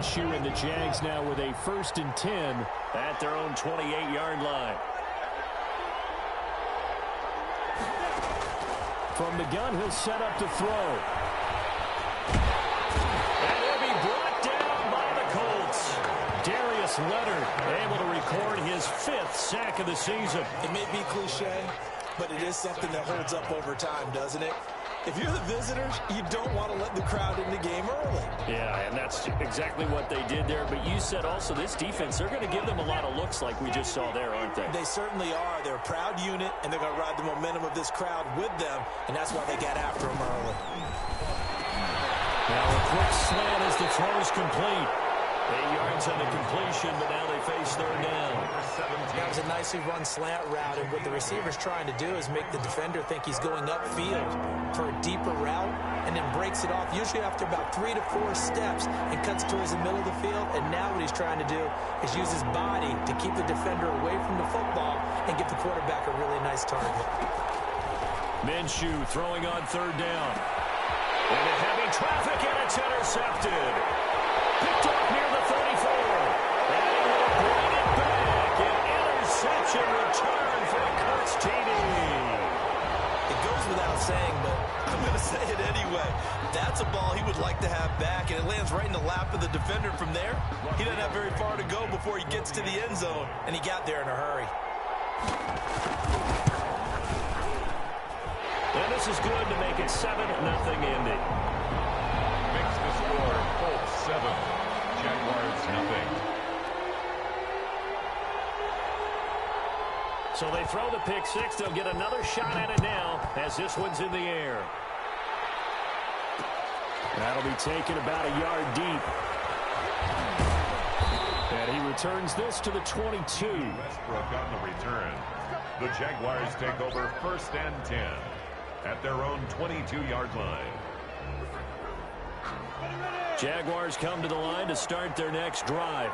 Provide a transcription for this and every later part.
Minshew and the Jags now with a 1st and 10 at their own 28-yard line. From the gun, he'll set up to throw. And he'll be brought down by the Colts. Darius Leonard able to record his 5th sack of the season. It may be cliche, but it is something that holds up over time, doesn't it? If you're the visitors, you don't want to let the crowd in the game early. Yeah, and that's exactly what they did there. But you said also this defense, they're going to give them a lot of looks like we just saw there, aren't they? They certainly are. They're a proud unit, and they're going to ride the momentum of this crowd with them, and that's why they got after them early. Now a quick slant as the throw is complete. 8 yards on the completion, but now they face 3rd down. That was a nicely run slant route, and what the receiver's trying to do is make the defender think he's going upfield for a deeper route, and then breaks it off, usually after about 3 to 4 steps, and cuts towards the middle of the field. And now what he's trying to do is use his body to keep the defender away from the football and give the quarterback a really nice target. Minshew throwing on 3rd down. Into heavy traffic, and it's intercepted. Picked up near the 34. And he will bring it back. An interception return for a Colts TD. It goes without saying, but I'm going to say it anyway. That's a ball he would like to have back, and it lands right in the lap of the defender from there. He doesn't have very far to go before he gets to the end zone, and he got there in a hurry. And this is good to make it 7-0 Indy. Makes the score Colts 7, Jaguars 0. So they throw the pick 6. They'll get another shot at it now as this one's in the air. That'll be taken about a yard deep. And he returns this to the 22. Westbrook on the return. The Jaguars take over 1st and 10 at their own 22-yard line. Jaguars come to the line to start their next drive.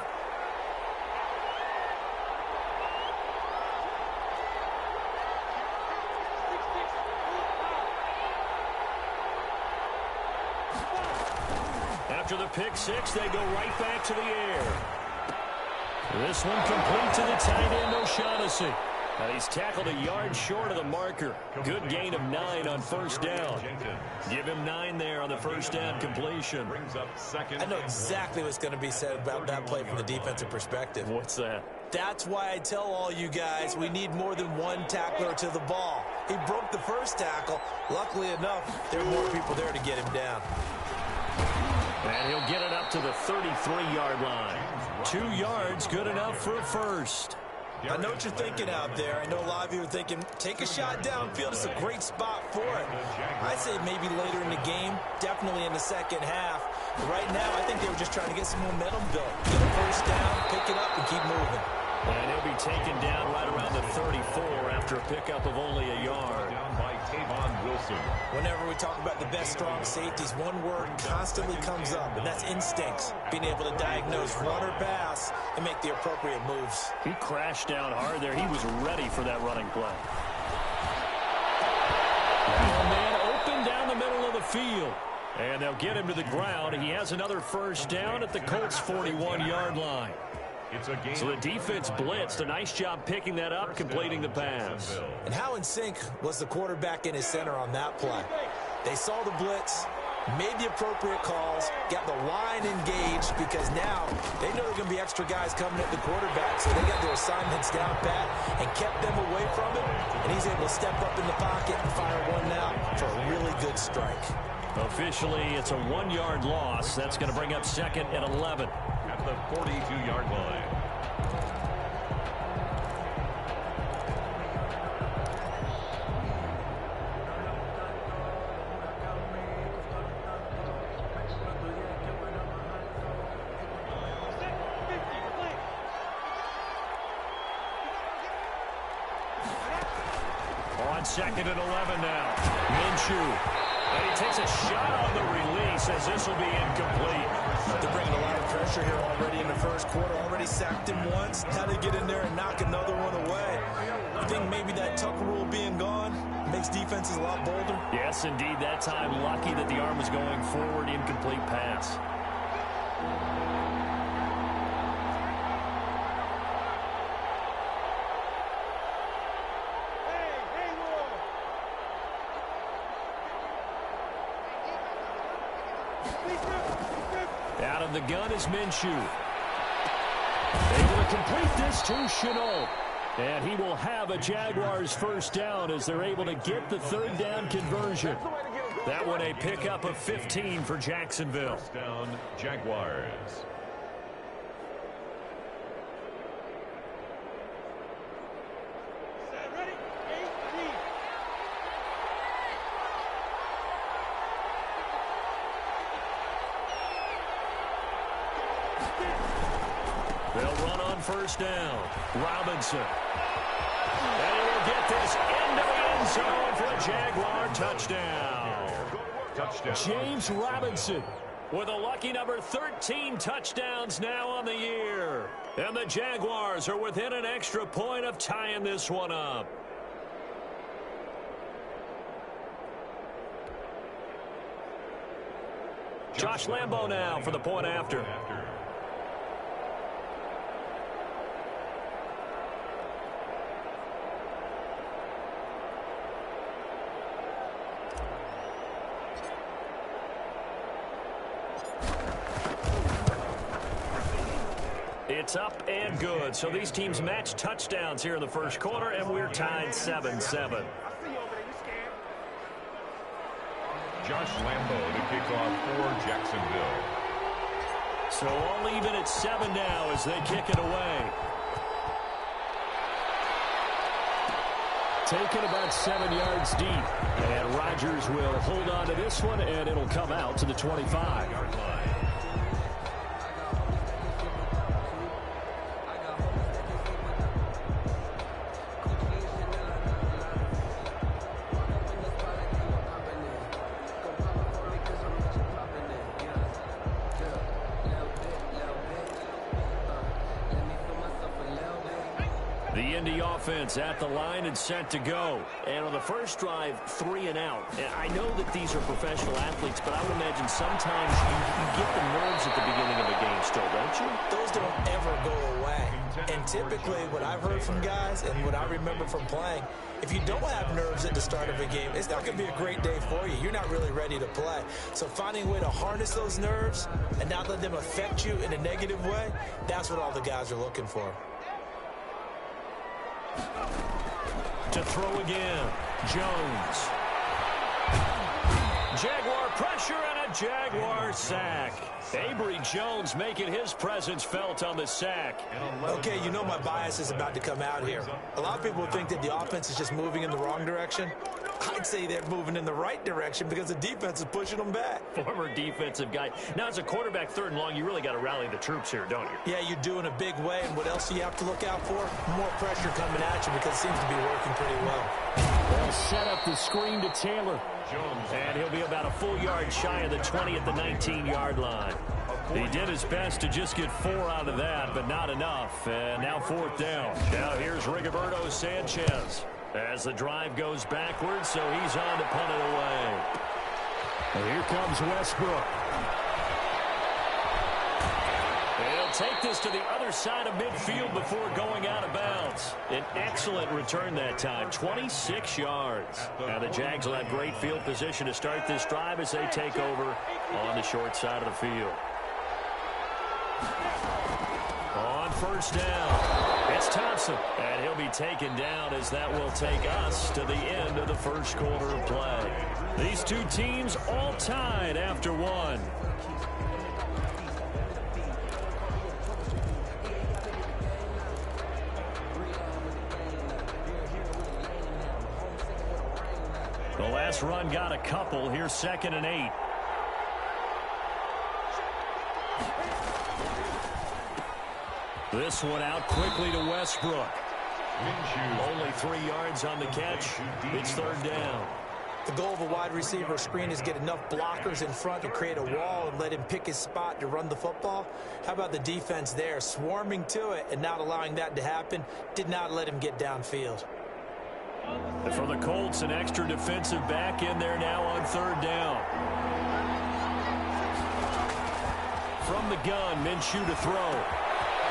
After the pick 6, they go right back to the air. This one complete to the tight end, O'Shaughnessy. He's tackled a yard short of the marker. Good gain of 9 on 1st down. Give him 9 there on the 1st down completion. I know exactly what's going to be said about that play from the defensive perspective. What's that? That's why I tell all you guys we need more than one tackler to the ball. He broke the first tackle. Luckily enough, there were more people there to get him down. And he'll get it up to the 33-yard line. 2 yards, good enough for a first. I know what you're thinking out there. I know a lot of you are thinking, take a shot downfield. It's a great spot for it. I say maybe later in the game, definitely in the second half. But right now, I think they were just trying to get some momentum built. Get a first down, pick it up, and keep moving. And he'll be taken down right around the 34 after a pickup of only a yard. Down by Tavon Wilson. Whenever we talk about the best strong safeties, one word constantly comes up, and that's instincts. Being able to diagnose run or pass and make the appropriate moves. He crashed down hard there. He was ready for that running play. And man open down the middle of the field. And they'll get him to the ground. He has another first down at the Colts' 41-yard line. So the defense blitzed. A nice job picking that up, completing the pass. And how in sync was the quarterback in his center on that play? They saw the blitz, made the appropriate calls, got the line engaged, because now they know there are going to be extra guys coming at the quarterback, so they got their assignments down pat and kept them away from it, and he's able to step up in the pocket and fire one out for a really good strike. Officially, it's a 1-yard loss. That's going to bring up 2nd and 11. At the 42-yard line. On 2nd and 11 now. Minshew. And he takes a shot on the release as this will be incomplete. They're bringing a lot of pressure here already in the first quarter. Already sacked him once. How to get in there and knock another one away. I think maybe that Tucker rule being gone makes defenses a lot bolder. Yes, indeed. That time lucky that the arm was going forward. Incomplete pass. Out of the gun is Minshew. Able to complete this to Shenault. And he will have a Jaguars first down as they're able to get the third down conversion. That one a pickup of 15 for Jacksonville. First down, Jaguars. They'll run on first down. Robinson. And he will get this into the end zone for a Jaguar touchdown. James Robinson with a lucky number 13 touchdowns now on the year. And the Jaguars are within an extra point of tying this one up. Josh Lambo now for the point after. It's up and good. So these teams match touchdowns here in the first quarter, and we're tied 7-7. Josh Lambo to kick off for Jacksonville. So all even at 7 now as they kick it away. Taken about 7 yards deep. And Rodgers will hold on to this one, and it'll come out to the 25-yard line. The Indy offense at the line and set to go. And on the first drive, 3 and out. And I know that these are professional athletes, but I would imagine sometimes you get the nerves at the beginning of a game still, don't you? Those don't ever go away. And typically what I've heard from guys and what I remember from playing, if you don't have nerves at the start of a game, it's not going to be a great day for you. You're not really ready to play. So finding a way to harness those nerves and not let them affect you in a negative way, that's what all the guys are looking for. To throw again, Jones. Jaguar pressure and a Jaguar sack. Avery Jones making his presence felt on the sack. Okay, you know my bias is about to come out here. A lot of people think that the offense is just moving in the wrong direction. I'd say they're moving in the right direction because the defense is pushing them back. Former defensive guy. Now, as a quarterback, 3rd and long, you really got to rally the troops here, don't you? Yeah, you do in a big way. And what else do you have to look out for? More pressure coming at you because it seems to be working pretty well. They'll set up the screen to Taylor. And he'll be about a full yard shy of the 20 at the 19-yard line. He did his best to just get 4 out of that, but not enough. And now 4th down. Now here's Rigoberto Sanchez as the drive goes backwards, so he's on to punt it away. And here comes Westbrook. He'll take this to the other side of midfield before going out of bounds. An excellent return that time, 26 yards. Now the Jags will have great field position to start this drive as they take over on the short side of the field. On first down, it's Thompson, and he'll be taken down as that will take us to the end of the first quarter of play. These two teams all tied after 1. The last run got a couple. Here's 2nd and 8. This one out quickly to Westbrook. Only 3 yards on the catch. It's 3rd down. The goal of a wide receiver screen is get enough blockers in front to create a wall and let him pick his spot to run the football. How about the defense there, swarming to it and not allowing that to happen? Did not let him get downfield. For the Colts, an extra defensive back in there now on 3rd down. From the gun, Minshew to throw.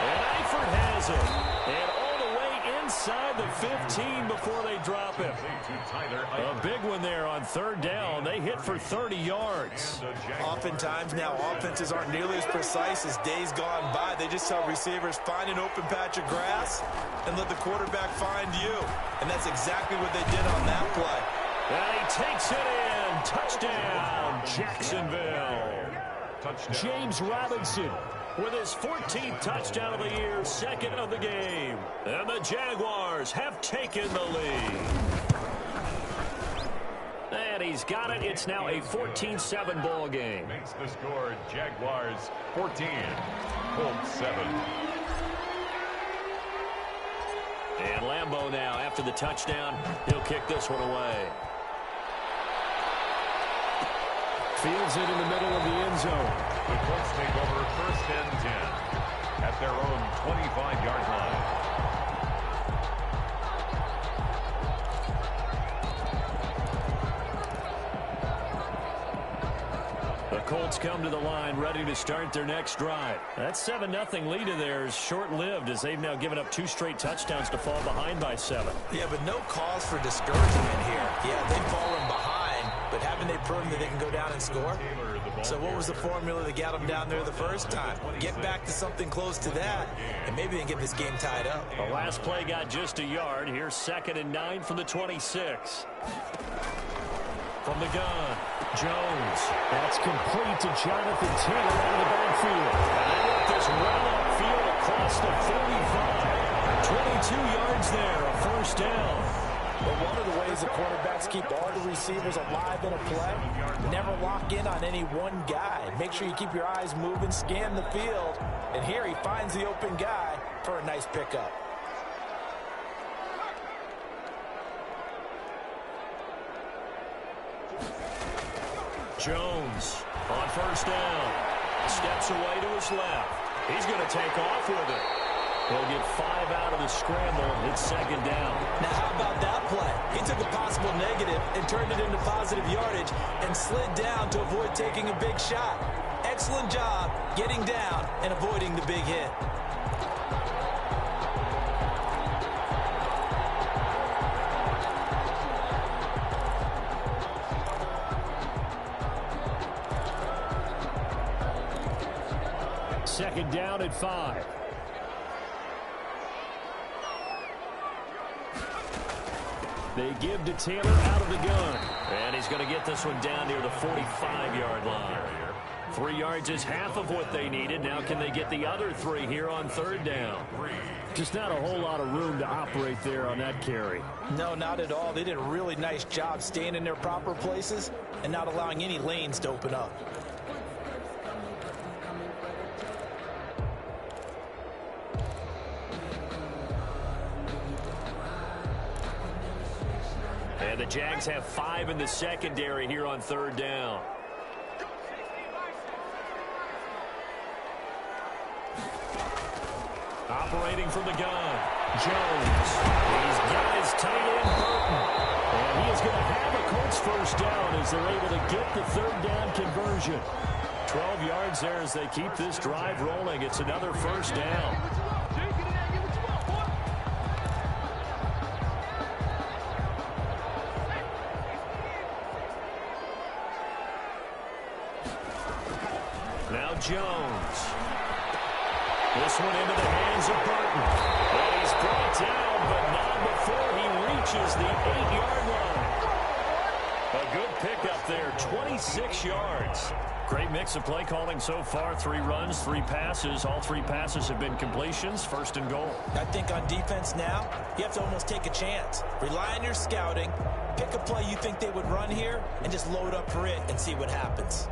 And Eifert has it. And all the way inside the 15 before they drop him. A big one there on third down. They hit for 30 yards. Oftentimes now offenses aren't nearly as precise as days gone by. They just tell receivers, find an open patch of grass and let the quarterback find you. And that's exactly what they did on that play. And he takes it in. Touchdown, Jacksonville. James Robinson with his 14th touchdown of the year, second of the game. And the Jaguars have taken the lead. And he's got it. It's now a 14-7 ball game. Makes the score Jaguars 14, Colts 7. And Lambeau now, after the touchdown, he'll kick this one away. Fields it in the middle of the end zone. The Colts take over first and 10 at their own 25-yard line. The Colts come to the line ready to start their next drive. That 7-0 lead of theirs short-lived as they've now given up 2 straight touchdowns to fall behind by 7. Yeah, but no cause for discouragement here. Yeah, they've fallen behind, but haven't they proven that they can go down and score? So what was the formula that got them down there the first time? Get back to something close to that, and maybe they can get this game tied up. The last play got just a yard. Here's 2nd and 9 from the 26. From the gun, Jones. That's complete to Jonathan Taylor out of the backfield. And they let this run upfield across the 45. 22 yards there, a first down. But one of the ways the quarterbacks keep all the receivers alive in a play, never lock in on any one guy. Make sure you keep your eyes moving, scan the field, and here he finds the open guy for a nice pickup. Jones on first down. Steps away to his left. He's going to take off with it. He'll get 5 out of the scramble. It's 2nd down. Now, how about that play? He took a possible negative and turned it into positive yardage and slid down to avoid taking a big shot. Excellent job getting down and avoiding the big hit. Second down at 5. They give to Taylor out of the gun. And he's going to get this one down near the 45-yard line. 3 yards is half of what they needed. Now can they get the other 3 here on third down? Just not a whole lot of room to operate there on that carry. No, not at all. They did a really nice job staying in their proper places and not allowing any lanes to open up. And the Jags have 5 in the secondary here on third down. Operating from the gun, Jones. He's got his tight end, Burton. And he is going to have a Colts first down as they're able to get the third down conversion. 12 yards there as they keep this drive rolling. It's another first down. Now Jones. This one into the hands of Burton. And he's brought down, but not before he reaches the 8-yard line. A good pickup there, 26 yards. Great mix of play calling so far. 3 runs, 3 passes. All 3 passes have been completions. First and goal. I think on defense now, you have to almost take a chance. Rely on your scouting. Pick a play you think they would run here and just load up for it and see what happens.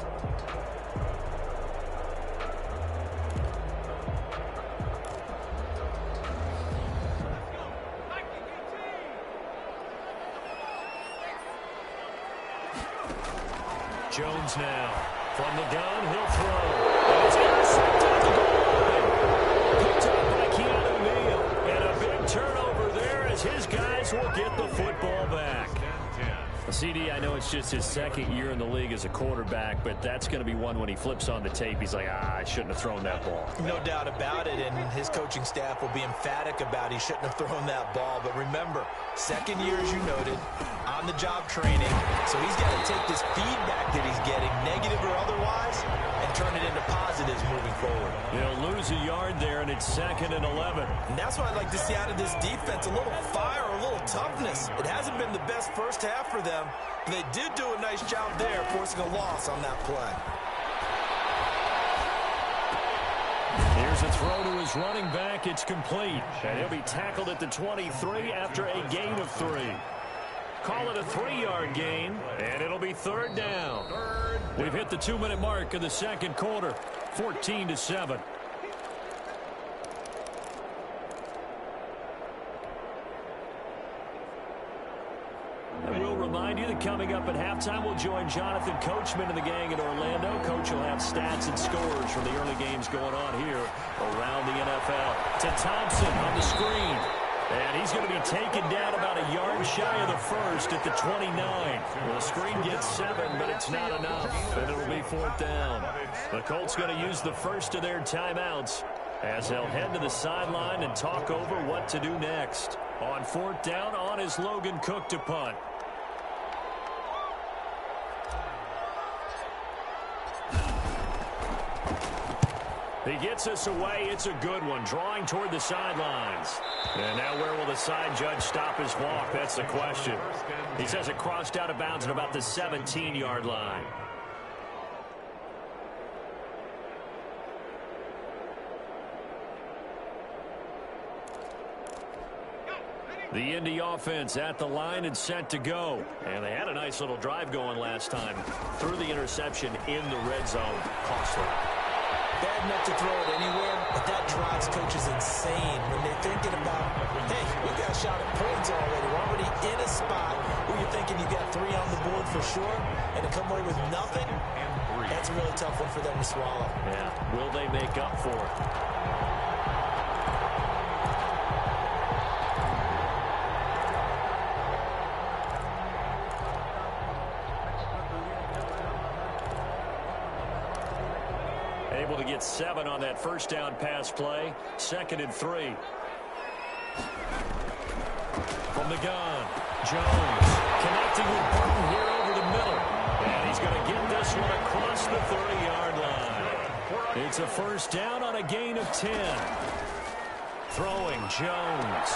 Jones now. From the gun, he'll throw. And it's intercepted at the goal line. Picked up by Keanu Neal. And a big turnover there as his guys will get the football back. CD, I know it's just his second year in the league as a quarterback, but that's going to be one when he flips on the tape. He's like, I shouldn't have thrown that ball. No doubt about it, and his coaching staff will be emphatic about he shouldn't have thrown that ball. But remember, second year, as you noted, on-the-job training. So he's got to take this feedback that he's getting, negative or otherwise, and turn it into positives moving forward. He'll lose a yard there, and it's 2nd and 11. And that's what I'd like to see out of this defense, a little fire, a little toughness. It hasn't been the best first half for them. They did do a nice job there, forcing a loss on that play. Here's a throw to his running back. It's complete. And he'll be tackled at the 23 after a gain of 3. Call it a 3-yard gain, and it'll be 3rd down. We've hit the 2-minute mark of the second quarter, 14-7. And we'll remind you that coming up at halftime, we'll join Jonathan Coachman and the gang in Orlando. Coach will have stats and scores from the early games going on here around the NFL. To Thompson on the screen. And he's going to be taken down about a yard shy of the first at the 29. Well, the screen gets 7, but it's not enough. And it'll be 4th down. The Colts going to use the first of their timeouts as they'll head to the sideline and talk over what to do next. On 4th down, on is Logan Cook to punt. He gets us away. It's a good one. Drawing toward the sidelines. And now where will the side judge stop his walk? That's the question. He says it crossed out of bounds at about the 17-yard line. The Indy offense at the line and set to go. And they had a nice little drive going last time. Threw the interception in the red zone. Costly. Bad enough to throw it anywhere, but that drives coaches insane when they're thinking about, hey, we got a shot at points already. We're already in a spot where you're thinking you got 3 on the board for sure, and to come away with nothing, that's a really tough one for them to swallow. Yeah, will they make up for it? Able to get 7 on that first down pass play. 2nd and 3. From the gun, Jones connecting with Burton here over the middle. And he's going to get this one across the 30-yard line. It's a first down on a gain of 10. Throwing Jones.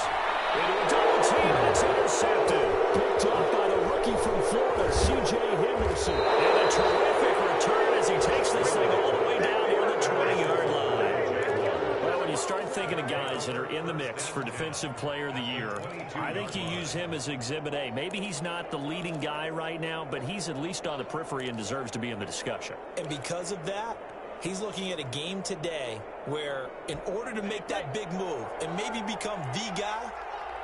Into a double team, and it's intercepted. Picked off by the rookie from Florida, C.J. Henderson. And a terrific return as he takes this thing all the way down here on the 20-yard line. Well, when you start thinking of guys that are in the mix for Defensive Player of the Year, I think you use him as Exhibit A. Maybe he's not the leading guy right now, but he's at least on the periphery and deserves to be in the discussion. And because of that, he's looking at a game today where in order to make that big move and maybe become the guy,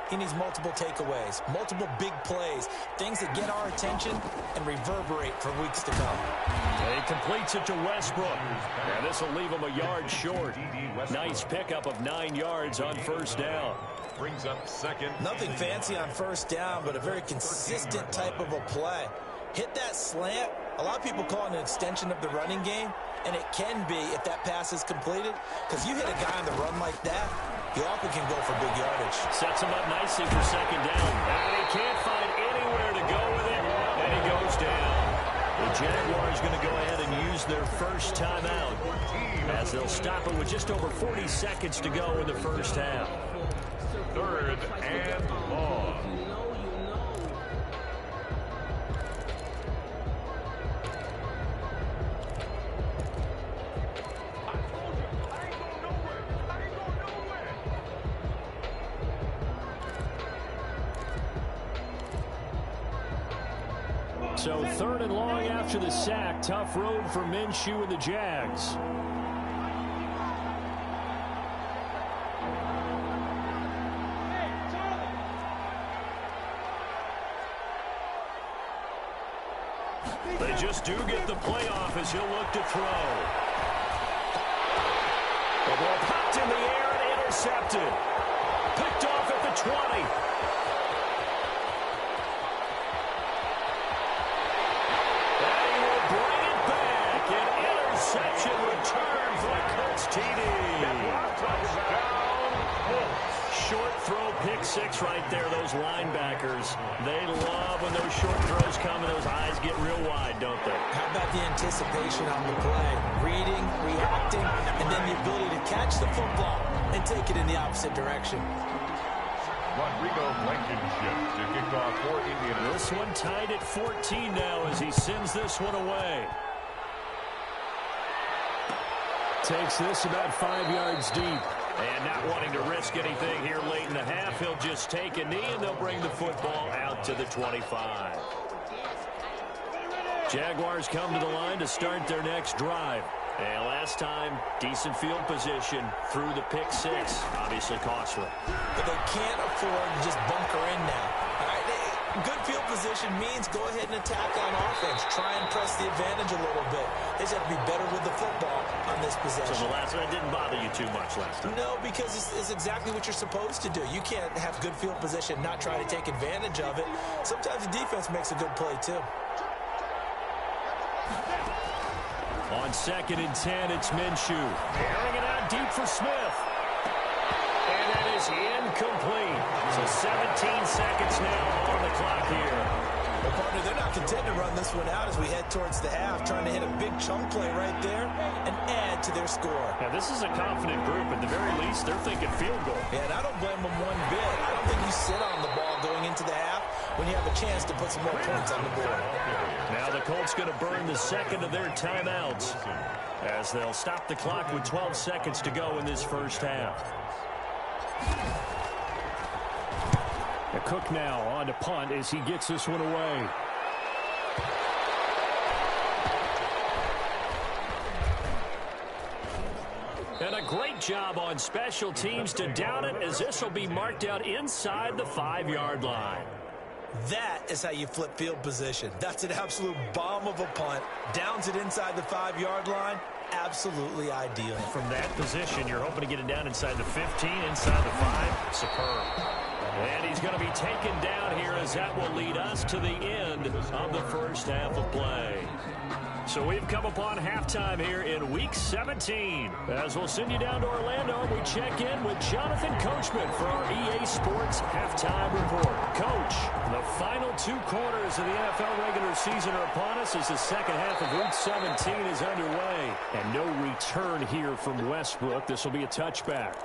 he needs multiple takeaways, multiple big plays, things that get our attention and reverberate for weeks to come. He completes it to Westbrook. And this will leave him a yard short. Nice pickup of 9 yards on first down. Brings up 2nd. Nothing fancy on first down, but a very consistent type of a play. Hit that slant. A lot of people call it an extension of the running game, and it can be if that pass is completed, because you hit a guy on the run like that, he often can go for big yardage. Sets him up nicely for 2nd down. And he can't find anywhere to go with it, and he goes down. The Jaguars going to go ahead and use their first timeout as they'll stop it with just over 40 seconds to go in the first half. 3rd and long. So 3rd and long after the sack. Tough road for Minshew and the Jags. They just do get the playoff as he'll look to throw. The ball popped in the air and intercepted. Picked off at the 20. throw pick six right there, those linebackers. They love when those short throws come and those eyes get real wide, don't they? How about the anticipation on the play? Reading, reacting, and then the ability to catch the football and take it in the opposite direction. Rodrigo Blankenship to kick off for Indiana. This one tied at 14 now as he sends this one away. Takes this about 5 yards deep. And not wanting to risk anything here late in the half, he'll just take a knee and they'll bring the football out to the 25. Jaguars come to the line to start their next drive. And last time, decent field position through the pick six. Obviously costly. But they can't afford to just bunker in now. All right, good field position means go ahead and attack on offense. Try and press the advantage a little bit. They just have to be better with the football on this possession. So the last one didn't bother you too much last time? No, because it's exactly what you're supposed to do. You can't have good field position, not try to take advantage of it. Sometimes the defense makes a good play, too. On 2nd and 10, it's Minshew. Airing it out deep for Smith. And that is incomplete. So 17 seconds now on the clock here. Well, partner, they're not content to run this one out as we head towards the half, trying to hit a big chunk play right there and add to their score. Now, this is a confident group. At the very least, they're thinking field goal. Yeah, and I don't blame them one bit. I don't think you sit on the ball going into the half when you have a chance to put some more points on the board. Now the Colts going to burn the second of their timeouts as they'll stop the clock with 12 seconds to go in this first half. A Cook now on to punt as he gets this one away. And a great job on special teams to down it as this will be marked out inside the 5-yard line. That is how you flip field position. That's an absolute bomb of a punt. Downs it inside the 5-yard line. Absolutely ideal. From that position, you're hoping to get it down inside the 15, inside the 5. Superb. And he's going to be taken down here as that will lead us to the end of the first half of play. So we've come upon halftime here in Week 17. As we'll send you down to Orlando, we check in with Jonathan Coachman for our EA Sports Halftime Report. Coach, the final 2 quarters of the NFL regular season are upon us as the second half of Week 17 is underway. And no return here from Westbrook. This will be a touchback.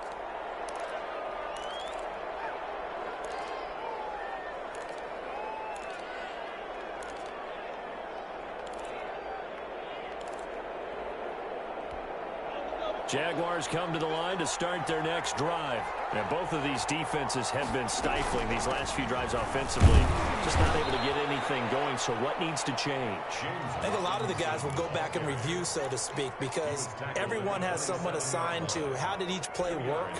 Jaguars come to the line to start their next drive. Now, both of these defenses have been stifling these last few drives offensively. Just not able to get anything going, so what needs to change? I think a lot of the guys will go back and review, so to speak, because everyone has someone assigned to how did each play work.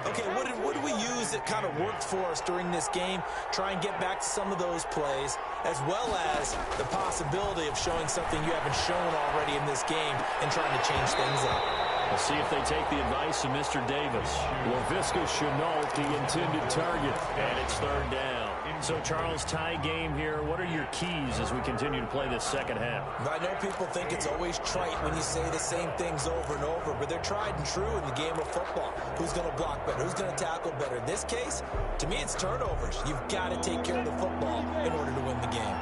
Okay, what did we use that kind of worked for us during this game? Try and get back to some of those plays, as well as the possibility of showing something you haven't shown already in this game and trying to change things up. We'll see if they take the advice of Mr. Davis. Laviska Shenault, the intended target. And it's 3rd down. So, Charles, tie game here. What are your keys as we continue to play this second half? I know people think it's always trite when you say the same things over and over, but they're tried and true in the game of football. Who's going to block better? Who's going to tackle better? In this case, to me, it's turnovers. You've got to take care of the football in order to win the game.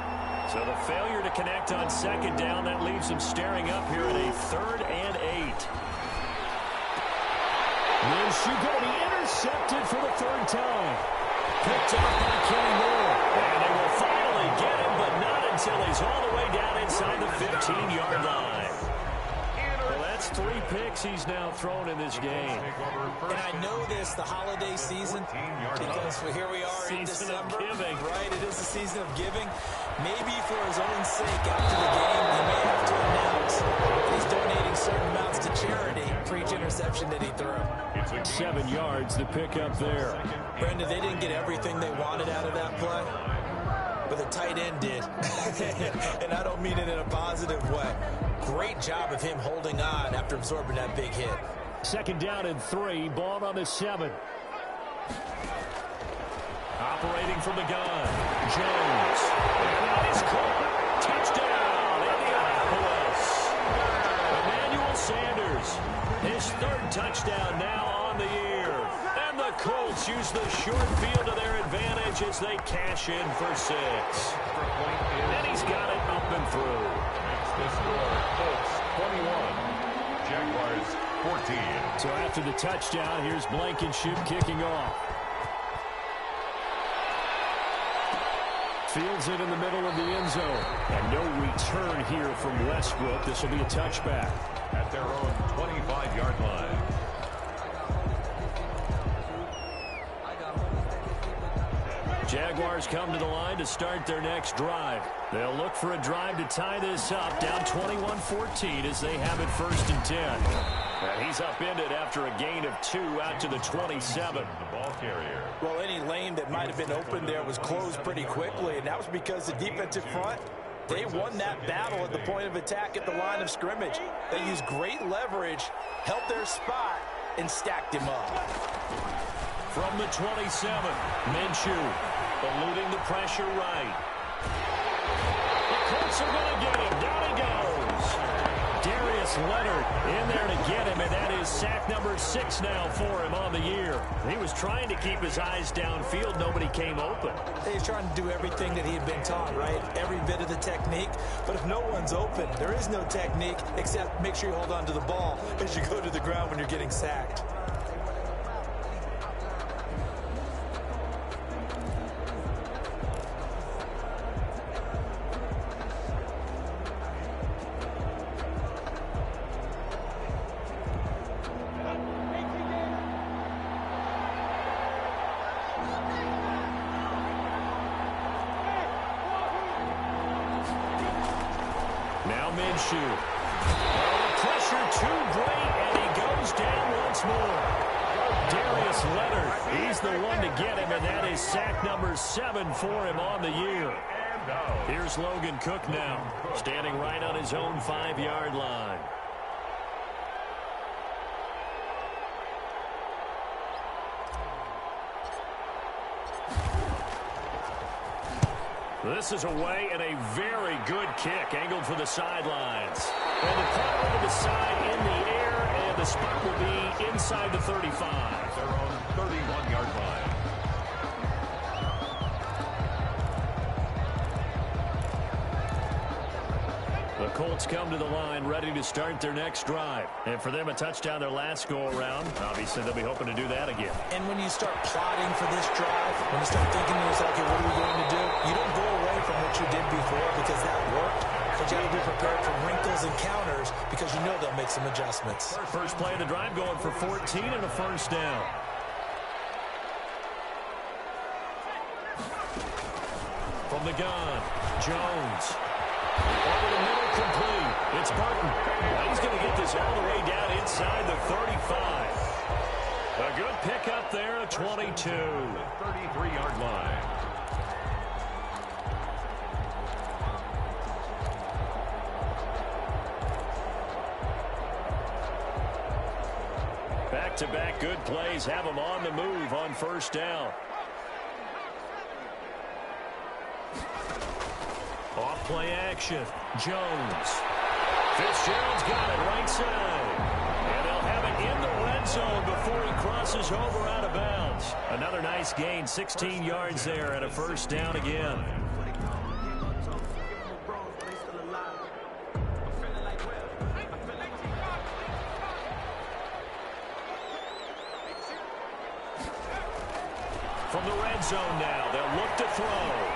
So the failure to connect on 2nd down, that leaves them staring up here at a 3rd and 8. Minshew going to be intercepted for the 3rd time. Picked up by Kenny Moore. And they will finally get him, but not until he's all the way down inside the 15-yard line. Well, that's 3 picks he's now thrown in this game. And I know this, the holiday season, because here we are in December. Right, it is the season of giving. Maybe for his own sake after the game, he may have to announce that he's donating certain amounts to charity for each interception that he threw. 7 yards, the pickup there. Brenda, they didn't get everything they wanted out of that play, but the tight end did. And I don't mean it in a positive way. Great job of him holding on after absorbing that big hit. 2nd down and 3, ball on the 7. Operating from the gun, Jones. And that is caught. Touchdown, Indianapolis. Emmanuel Sanders, his 3rd touchdown now on the year. And And the Colts use the short field to their advantage as they cash in for 6. And he's got it up and through. Makes the score Colts 21, Jaguars 14. So after the touchdown, here's Blankenship kicking off. Fields it in the middle of the end zone. And no return here from Westbrook. This will be a touchback. At their own 25-yard line. Jaguars come to the line to start their next drive. They'll look for a drive to tie this up, down 21-14 as they have it 1st and 10. And he's upended after a gain of 2 out to the 27. The ball carrier. Well, any lane that might have been open there was closed pretty quickly, and that was because the defensive front, they won that battle at the point of attack at the line of scrimmage. They used great leverage, held their spot, and stacked him up. From the 27, Minshew eluding the pressure right. The Colts are going to get him. Down he goes. Darius Leonard in there to get him, and that is sack number 6 now for him on the year. He was trying to keep his eyes downfield. Nobody came open. He's trying to do everything that he had been taught, right? Every bit of the technique. But if no one's open, there is no technique except make sure you hold on to the ball as you go to the ground when you're getting sacked. Now Minshew. Oh, pressure too great, and he goes down once more. Darius Leonard, he's the one to get him, and that is sack number 7 for him on the year. Here's Logan Cook now, standing right on his own 5-yard line. This is away and a very good kick, angled for the sidelines. And the punt over the side in the air, and the spot will be inside the 35. Their own 31-yard line. The Colts come to the line ready to start their next drive. And for them, a touchdown their last go-around. Obviously, they'll be hoping to do that again. And when you start plotting for this drive, when you start thinking to yourself, okay, what are we going to do? You don't go away from what you did before because that worked. But you have to be prepared for wrinkles and counters because you know they'll make some adjustments. First play of the drive going for 14 and a first down. From the gun, Jones. Over the middle, complete. It's Burton. He's going to get this all the way down inside the 35. A good pickup there at 22. 33-yard line. Back-to-back good plays have them on the move on first down. Off play action. Jones. Fitzgerald's got it right side. And they'll have it in the red zone before he crosses over out of bounds. Another nice gain, 16 yards there and a first down again. From the red zone now, they'll look to throw.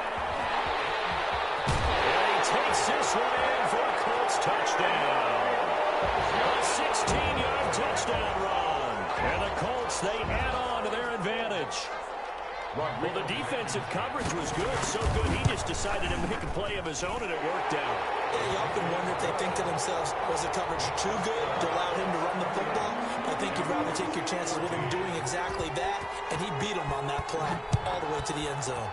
Takes this one in for a Colts touchdown. A 16-yard touchdown run. And the Colts, they add on to their advantage. Well, the defensive coverage was good, so good he just decided to make a play of his own, and it worked out. You often wonder if they think to themselves, was the coverage too good to allow him to run the football? I think you'd rather take your chances with him doing exactly that, and he beat him on that play all the way to the end zone.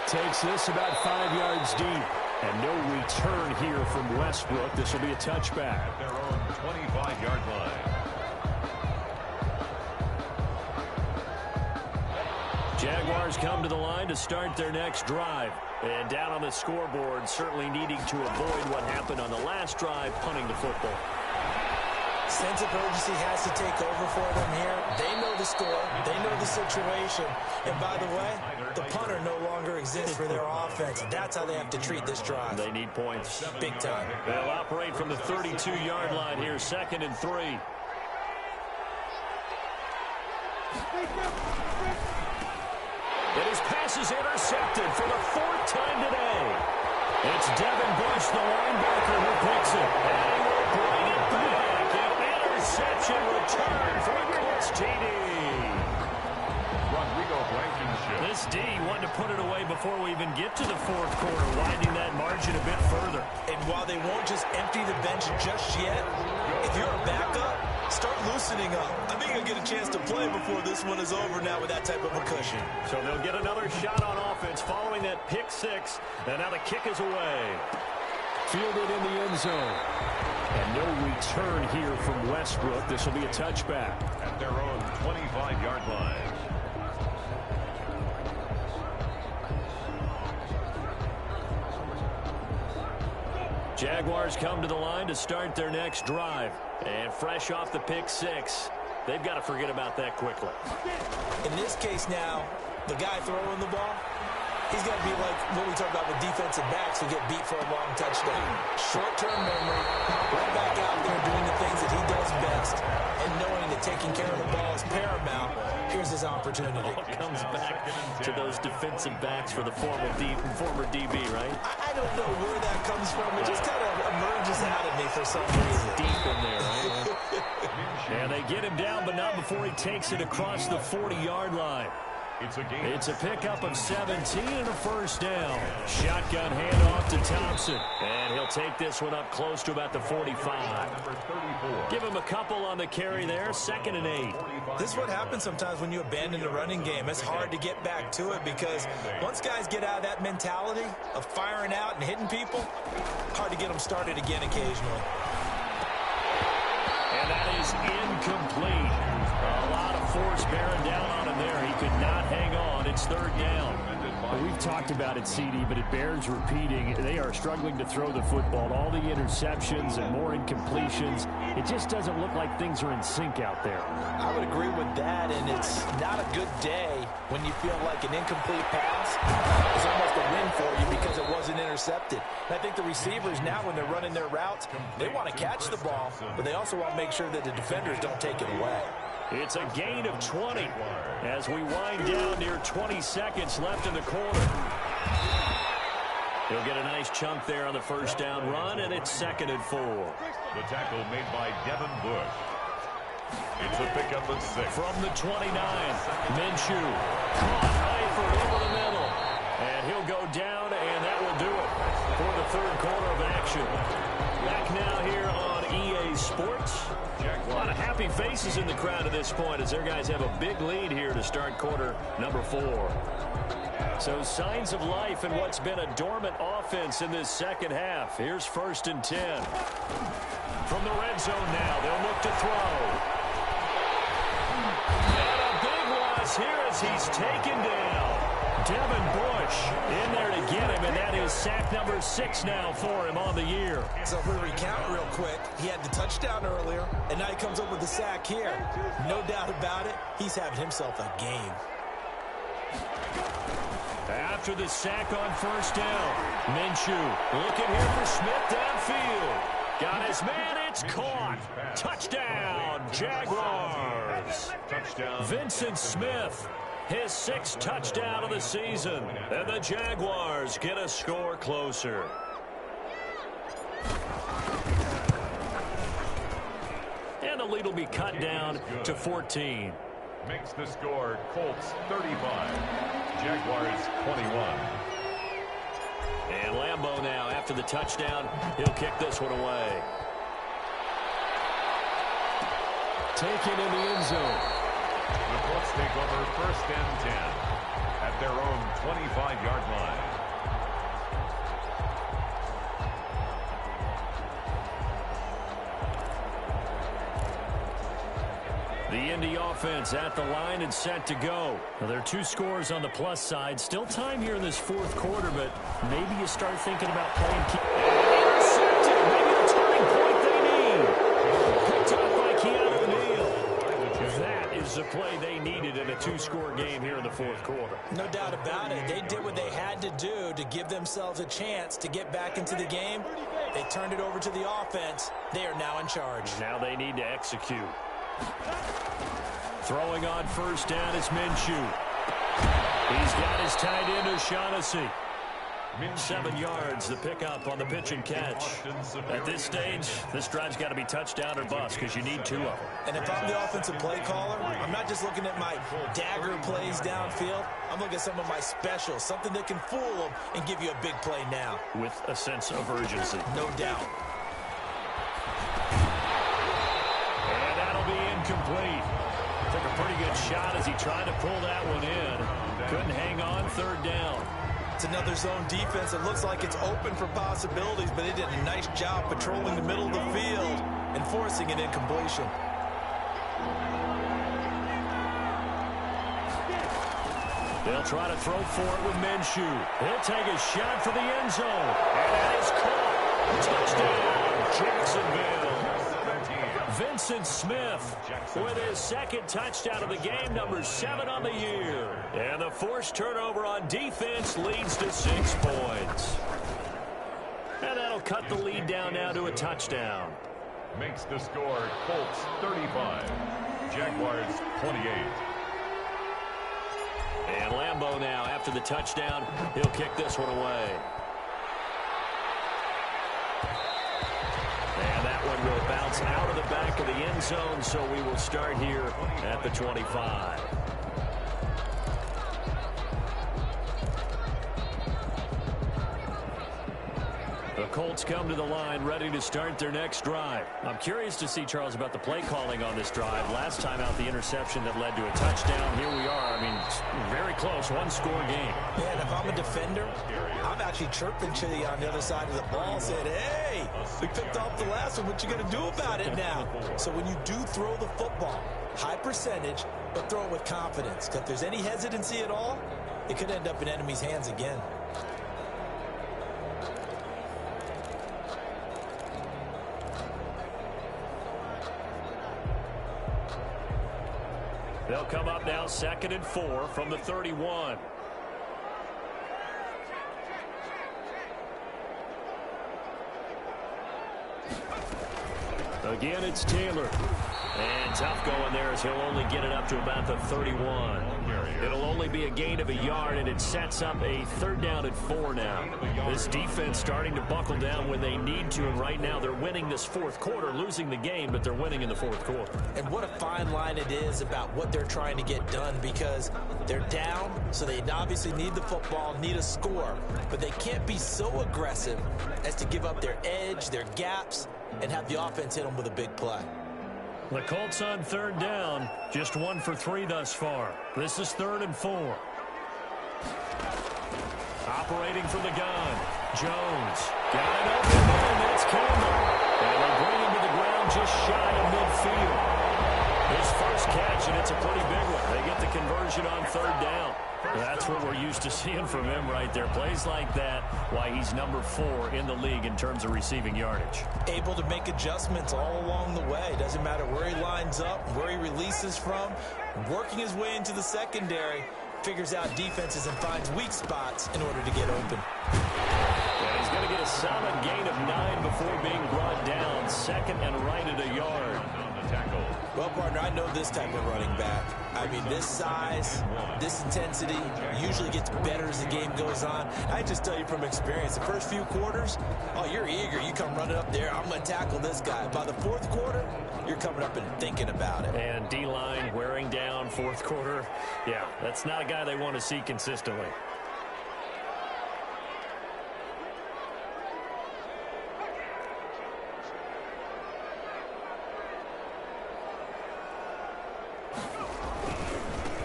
Takes this about 5 yards deep. And no return here from Westbrook. This will be a touchback. At their own 25-yard line. Jaguars come to the line to start their next drive. And down on the scoreboard, certainly needing to avoid what happened on the last drive, punting the football. Sense of urgency has to take over for them here. They know the score. They know the situation. And by the way, the punter no longer exists for their offense. That's how they have to treat this drive. They need points. Big time. They'll operate from the 32-yard line here, 2nd and 3. And his pass is intercepted for the 4th time today. It's Devin Bush, the linebacker, who picks it. And he will bring it back. An interception return for a Colts TD. This D wanted to put it away before we even get to the 4th quarter, widening that margin a bit further. And while they won't just empty the bench just yet, if you're a backup, start loosening up. I think you'll get a chance to play before this one is over now with that type of a cushion. So they'll get another shot on offense following that pick 6. And now the kick is away. Fielded in the end zone. And no return here from Westbrook. This will be a touchback. At their own 25-yard line. Jaguars come to the line to start their next drive. And fresh off the pick 6, they've got to forget about that quickly. In this case now, the guy throwing the ball, he's got to be like what we talk about with defensive backs who get beat for a long touchdown. Short-term memory, right back out there doing the things that he does best, and knowing that taking care of the ball is paramount. Here's his opportunity. All comes back to those defensive backs for the former DB, right? I don't know where that comes from. It just kind of emerges out of me for some reason. Deep in there, right? And they get him down, but not before he takes it across the 40-yard line. It's a pickup of 17 and a first down. Shotgun handoff to Thompson. And he'll take this one up close to about the 45. Give him a couple on the carry there. 2nd and 8. This is what happens sometimes when you abandon the running game. It's hard to get back to it because once guys get out of that mentality of firing out and hitting people, hard to get them started again occasionally. And that is incomplete. A lot of force bearing down on him there. He could not hang on. It's 3rd down. Well, we've talked about it, CD, but it bears repeating. They are struggling to throw the football. All the interceptions and more incompletions. It just doesn't look like things are in sync out there. I would agree with that, and it's not a good day when you feel like an incomplete pass is almost a win for you because it wasn't intercepted. And I think the receivers now, when they're running their routes, they want to catch the ball, but they also want to make sure that the defenders don't take it away. It's a gain of 20 as we wind down near 20 seconds left in the quarter. He'll get a nice chunk there on the first down run, and it's 2nd and 4. The tackle made by Devin Bush. It's a pickup of 6. From the 29, Minshew caught Eifert over the middle. And he'll go down, and that will do it for the 3rd quarter of action. Back now here on EA Sports. A lot of happy faces in the crowd at this point as their guys have a big lead here to start quarter number 4. So signs of life in what's been a dormant offense in this second half. Here's 1st and 10. From the red zone now, they'll look to throw. And a big loss here as he's taken down. Devin Bush in there to get him, and that is sack number 6 now for him on the year. So if we recount real quick, he had the touchdown earlier, and now he comes up with the sack here. No doubt about it, he's having himself a game. After the sack on first down, Minshew looking here for Smith downfield. Got his man, it's caught. Touchdown, Jaguars. Touchdown. Vincent Smith, his 6th touchdown of the season. And the Jaguars get a score closer. And the lead will be cut down to 14. Makes the score Colts 35, Jaguars 21. And Lambeau now, after the touchdown, he'll kick this one away. Taken in the end zone. The Colts take over 1st and 10 at their own 25-yard line. The Indy offense at the line and set to go. Well, there are 2 scores on the plus side. Still time here in this 4th quarter, but maybe you start thinking about playing. Intercepted. Maybe the turning point they need. Picked up by play they needed in a two-score game here in the fourth quarter. No doubt about it. They did what they had to do to give themselves a chance to get back into the game. They turned it over to the offense. They are now in charge. Now they need to execute. Throwing on first down is Minshew. He's got his tight end O'Shaughnessy. 7 yards, the pickup on the pitch and catch. At this stage, this drive's got to be touchdown or bust because you need 2 of them. And if I'm the offensive play caller, I'm not just looking at my dagger plays downfield. I'm looking at some of my specials, something that can fool them and give you a big play now. With a sense of urgency. No doubt. And that'll be incomplete. Took a pretty good shot as he tried to pull that one in. Couldn't hang on, third down. It's another zone defense. It looks like it's open for possibilities, but they did a nice job patrolling the middle of the field and forcing an incompletion. They'll try to throw for it with Minshew. He'll take a shot for the end zone. And that is caught. Touchdown, Jacksonville. Vincent Smith with his second touchdown of the game, number 7 on the year. And the forced turnover on defense leads to 6 points. And that'll cut the lead down now to a touchdown. Makes the score Colts 35, Jaguars 28. And Lambeau now, after the touchdown, he'll kick this one away. And that one will bounce out of the back of the end zone, so we will start here at the 25. The Colts come to the line ready to start their next drive. I'm curious to see, Charles, about the play calling on this drive. Last time out, the interception that led to a touchdown. Here we are. I mean, very close, one-score game. Yeah, and if I'm a defender, I'm actually chirping to you on the other side of the ball, saying, hey, we picked off the last one. What you going to do about it now? So when you do throw the football, high percentage, but throw it with confidence. If there's any hesitancy at all, it could end up in enemy's hands again. They'll come up now 2nd and 4 from the 31. Again, it's Taylor. And tough going there as he'll only get it up to about the 31. It'll only be a gain of a yard, and it sets up a 3rd down and 4 now. This defense starting to buckle down when they need to, and right now they're winning this fourth quarter, losing the game, but they're winning in the fourth quarter. And what a fine line it is about what they're trying to get done, because they're down, so they obviously need the football, need a score, but they can't be so aggressive as to give up their edge, their gaps, and have the offense hit them with a big play. The Colts on 3rd down, just 1 for 3 thus far. This is 3rd and 4. Operating from the gun, Jones. Got it open there, and that's Campbell. And they bring him to the ground just shy of midfield. His first catch, and it's a pretty big one. They get the conversion on 3rd down. That's what we're used to seeing from him right there. Plays like that, why he's number 4 in the league in terms of receiving yardage. Able to make adjustments all along the way. Doesn't matter where he lines up, where he releases from. Working his way into the secondary, figures out defenses and finds weak spots in order to get open. Yeah, he's going to get a solid gain of 9 before being brought down. 2nd and right at a yard. Well, partner, I know this type of running back. I mean, this size, this intensity usually gets better as the game goes on. I just tell you from experience, the first few quarters, oh, you're eager. You come running up there, I'm going to tackle this guy. By the 4th quarter, you're coming up and thinking about it. And D-line wearing down 4th quarter. Yeah, that's not a guy they want to see consistently.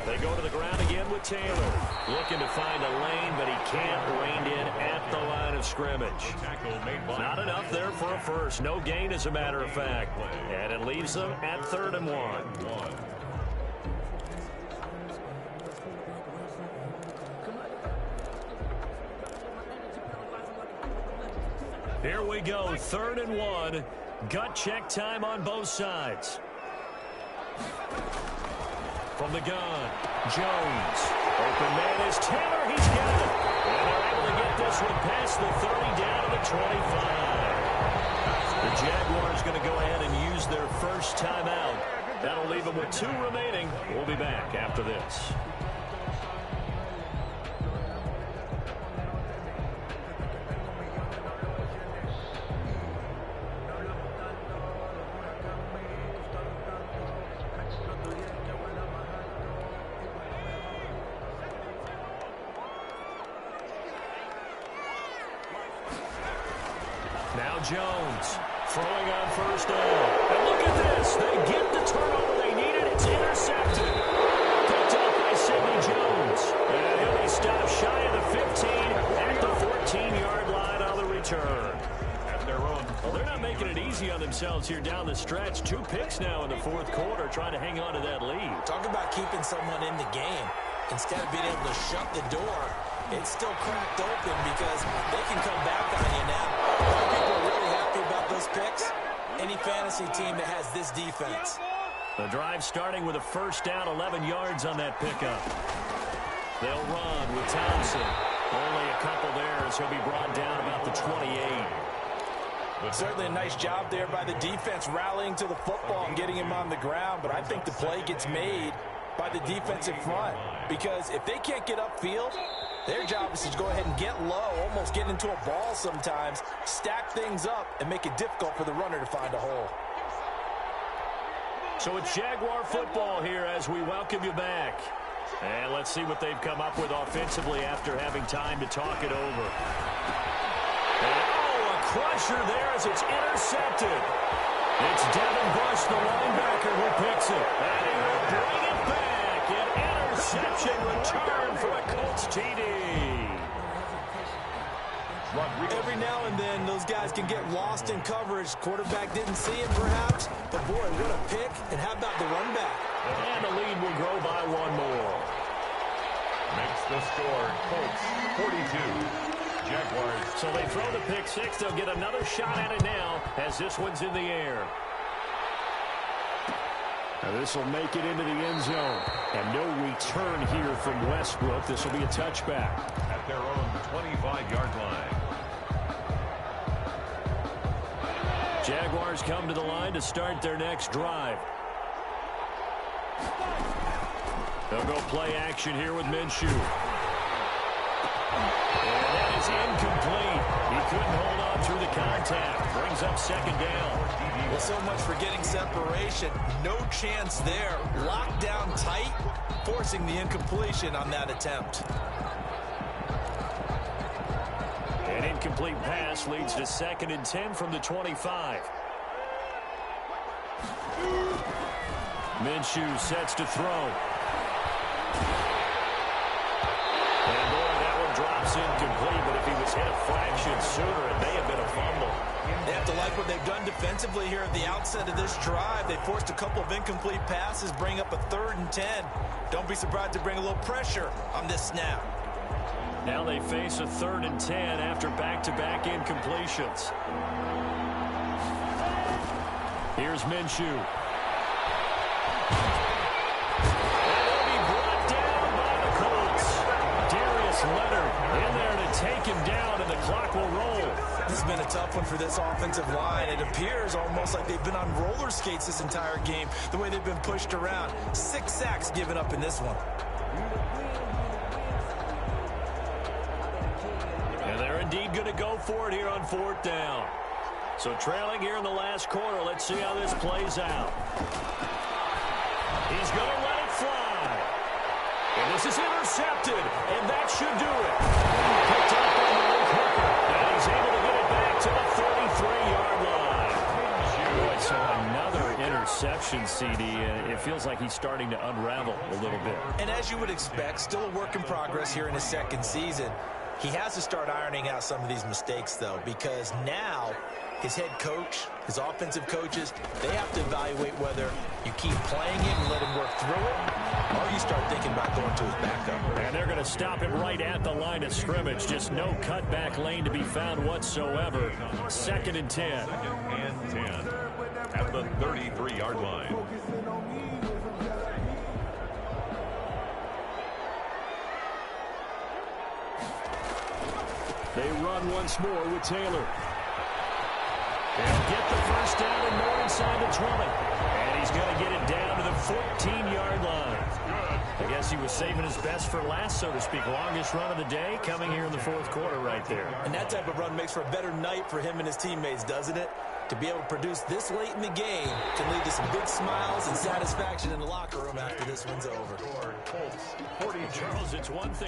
They go to the ground again with Taylor. Looking to find a lane, but he can't rein in at the line of scrimmage. Not enough there for a first. No gain, as a matter of fact. And it leaves them at 3rd and 1. Here we go, 3rd and 1. Gut check time on both sides. from the gun. Jones. Open man is Taylor. He's got it. And they're able to get this one past the 30 down to the 25. The Jaguars going to go ahead and use their first timeout. That'll leave them with 2 remaining. We'll be back after this. Now Jones throwing on first down. And look at this. They get the turnover they needed. It's intercepted. Picked up by Sidney Jones. And he'll be stopped shy of the 15 at the 14-yard line on the return. At their own. Well, they're not making it easy on themselves here down the stretch. 2 picks now in the fourth quarter trying to hang on to that lead. Talk about keeping someone in the game. Instead of being able to shut the door, it's still cracked open because they can come back on you now. A lot of people are really happy about those picks. Any fantasy team that has this defense. The drive starting with a first down, 11 yards on that pickup. They'll run with Thompson. Only a couple there as he'll be brought down about the 28. Certainly a nice job there by the defense rallying to the football and getting him on the ground, but I think the play gets made by the defensive front because if they can't get upfield, their job is to go ahead and get low, almost get into a ball sometimes, stack things up, and make it difficult for the runner to find a hole. So it's Jaguar football here as we welcome you back. And let's see what they've come up with offensively after having time to talk it over. And, a crusher there as it's intercepted. It's Devin Bush, the linebacker, who picks it. And he will bring it back. An interception return for a Colts TD. Every now and then, those guys can get lost in coverage. Quarterback didn't see it, perhaps. But, boy, what a pick. And how about the run back? And the lead will grow by 1 more. Makes the score Colts 42. Jaguars. So they throw the pick 6. They'll get another shot at it now as this one's in the air. Now this will make it into the end zone. And no return here from Westbrook. This will be a touchback. At their own 25-yard line. Jaguars come to the line to start their next drive. They'll go play action here with Minshew. And that is incomplete. He couldn't hold on through the contact. Brings up second down. Well, so much for getting separation. No chance there. Locked down tight, forcing the incompletion on that attempt. An incomplete pass leads to 2nd and 10 from the 25. Minshew sets to throw. And boy, that one drops incomplete, but if he was hit a fraction sooner, it may have been a fumble. They have to like what they've done defensively here at the outset of this drive. They forced a couple of incomplete passes, bring up a 3rd and 10. Don't be surprised to bring a little pressure on this snap. Now they face a 3rd and 10 after back-to-back incompletions. Here's Minshew. Leonard in there to take him down, and the clock will roll. This has been a tough one for this offensive line. It appears almost like they've been on roller skates this entire game, the way they've been pushed around. 6 sacks given up in this one. And they're indeed going to go for it here on 4th down. So trailing here in the last quarter, let's see how this plays out. He's going to let it fly. And this is intercepted, and that should do it. Picked up by Malik Hooker, and he's able to get it back to the 33-yard line. So another interception, CD, and it feels like he's starting to unravel a little bit. And as you would expect, still a work in progress here in his 2nd season. He has to start ironing out some of these mistakes, though, because now his head coach, his offensive coaches, they have to evaluate whether you keep playing him and let him work through it, or you start thinking about going to his backup. And they're going to stop him right at the line of scrimmage. Just no cutback lane to be found whatsoever. 2nd and 10. 2nd and 10 at the 33-yard line. They run once more with Taylor. They'll get the first down and more inside the 20. And he's going to get it down to the 14-yard line. I guess he was saving his best for last, so to speak. Longest run of the day coming here in the fourth quarter right there. And that type of run makes for a better night for him and his teammates, doesn't it? To be able to produce this late in the game can lead to some big smiles and satisfaction in the locker room after this one's over. Charles, it's one thing.